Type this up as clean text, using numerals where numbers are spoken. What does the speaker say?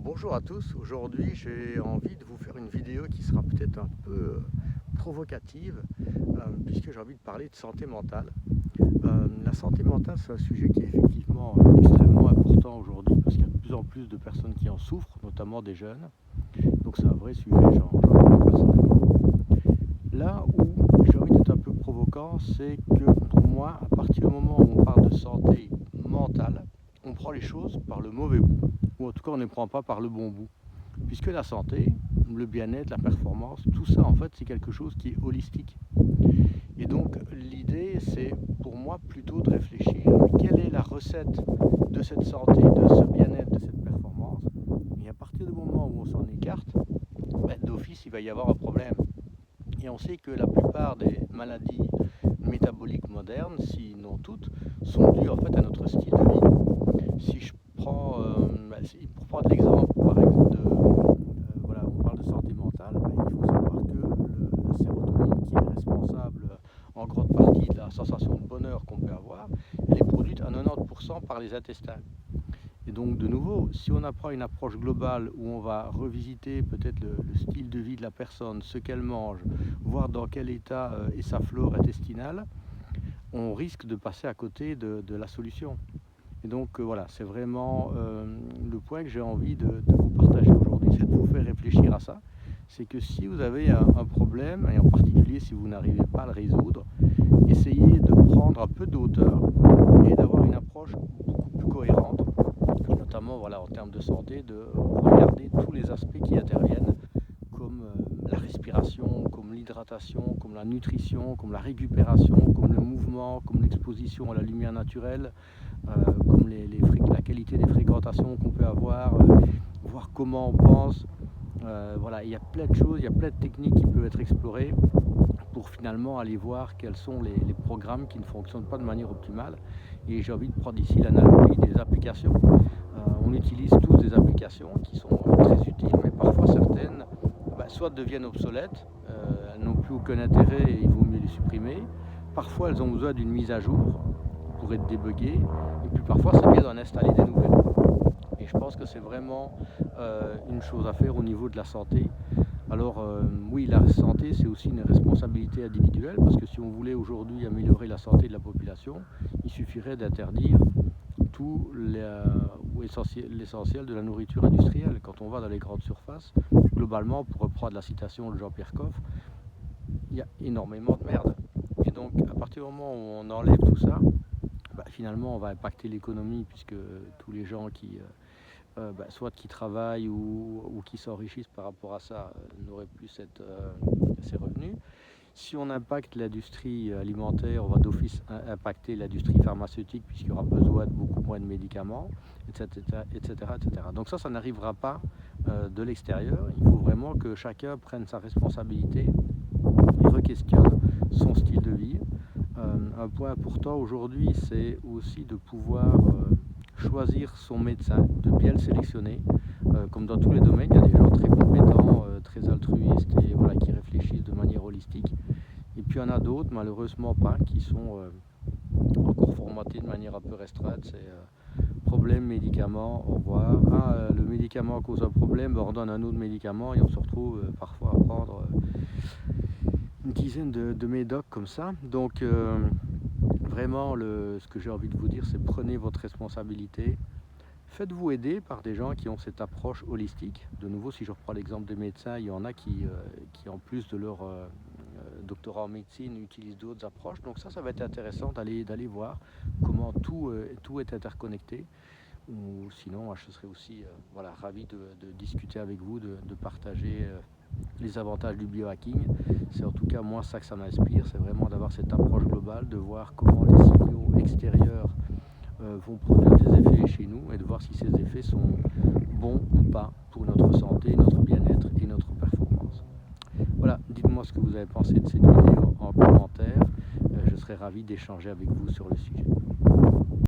Bonjour à tous, aujourd'hui j'ai envie de vous faire une vidéo qui sera peut-être un peu provocative puisque j'ai envie de parler de santé mentale. La santé mentale, c'est un sujet qui est effectivement extrêmement important aujourd'hui parce qu'il y a de plus en plus de personnes qui en souffrent, notamment des jeunes. Donc c'est un vrai sujet, j'en parle personnellement. Là où j'ai envie d'être un peu provoquant, c'est que pour moi, à partir du moment où on parle de santé mentale, on prend les choses par le mauvais bout, ou en tout cas on ne les prend pas par le bon bout. Puisque la santé, le bien-être, la performance, tout ça en fait c'est quelque chose qui est holistique. Et donc l'idée c'est pour moi plutôt de réfléchir quelle est la recette de cette santé, de ce bien-être, de cette performance. Et à partir du moment où on s'en écarte, d'office il va y avoir un problème. Et on sait que la plupart des maladies métaboliques modernes, sinon toutes, sont dues en fait à notre style de vie. Si je prends, pour prendre l'exemple par exemple voilà, on parle de santé mentale, il faut savoir que la sérotonine qui est responsable en grande partie de la sensation de bonheur qu'on peut avoir, elle est produite à 90% par les intestins. Et donc de nouveau, si on apprend une approche globale où on va revisiter peut-être le style de vie de la personne, ce qu'elle mange, voir dans quel état est sa flore intestinale, on risque de passer à côté de la solution. Et donc voilà, c'est vraiment le point que j'ai envie de vous partager aujourd'hui, c'est de vous faire réfléchir à ça. C'est que si vous avez un problème, et en particulier si vous n'arrivez pas à le résoudre, essayez de prendre un peu de hauteur et d'avoir une approche beaucoup plus cohérente, et notamment voilà, en termes de santé, de regarder tous les aspects qui interviennent, comme la respiration, comme l'hydratation, comme la nutrition, comme la récupération, comme le mouvement, comme l'exposition à la lumière naturelle, comme la qualité des fréquentations qu'on peut avoir, voir comment on pense. Voilà, il y a plein de choses, il y a plein de techniques qui peuvent être explorées pour finalement aller voir quels sont les programmes qui ne fonctionnent pas de manière optimale. Et j'ai envie de prendre ici l'analogie des applications. On utilise tous des applications qui sont très utiles, mais parfois certaines soit deviennent obsolètes, elles n'ont plus aucun intérêt et il vaut mieux les supprimer. Parfois elles ont besoin d'une mise à jour pour être débuggées, et puis parfois c'est bien d'en installer des nouvelles. Et je pense que c'est vraiment une chose à faire au niveau de la santé. Alors oui, la santé c'est aussi une responsabilité individuelle, parce que si on voulait aujourd'hui améliorer la santé de la population, il suffirait d'interdire tout l'essentiel de la nourriture industrielle. Quand on va dans les grandes surfaces, globalement, pour reprendre la citation de Jean-Pierre Coff, il y a énormément de merde. Et donc à partir du moment où on enlève tout ça, finalement on va impacter l'économie, puisque tous les gens qui soit qui travaillent ou qui s'enrichissent par rapport à ça n'auraient plus ces revenus. Si on impacte l'industrie alimentaire, on va d'office impacter l'industrie pharmaceutique, puisqu'il y aura besoin de beaucoup moins de médicaments, etc. etc., etc. Donc ça n'arrivera pas de l'extérieur. Il faut vraiment que chacun prenne sa responsabilité et re-questionne son style de vie. Un point important aujourd'hui, c'est aussi de pouvoir choisir son médecin, de bien le sélectionner. Comme dans tous les domaines, il y a des gens très compétents, très altruistes et voilà, qui réfléchissent de manière holistique. Et puis il y en a d'autres, malheureusement pas, qui sont encore formatés de manière un peu restreinte. C'est problème, médicament, au revoir. Le médicament cause un problème, on donne un autre médicament et on se retrouve parfois à prendre une dizaine de médocs comme ça. Donc vraiment, ce que j'ai envie de vous dire, c'est prenez votre responsabilité. Faites-vous aider par des gens qui ont cette approche holistique. De nouveau, si je reprends l'exemple des médecins, il y en a qui en plus de leur doctorat en médecine, utilisent d'autres approches. Donc ça va être intéressant d'aller voir comment tout est interconnecté. Ou sinon, moi, je serais aussi voilà, ravi de discuter avec vous, de partager les avantages du biohacking. C'est en tout cas moi ça que ça m'inspire, c'est vraiment d'avoir cette approche globale, de voir comment les signaux extérieurs vont produire des effets chez nous et de voir si ces effets sont bons ou pas pour notre santé, notre bien-être et notre performance. Voilà, dites-moi ce que vous avez pensé de cette vidéo en commentaire, je serai ravi d'échanger avec vous sur le sujet.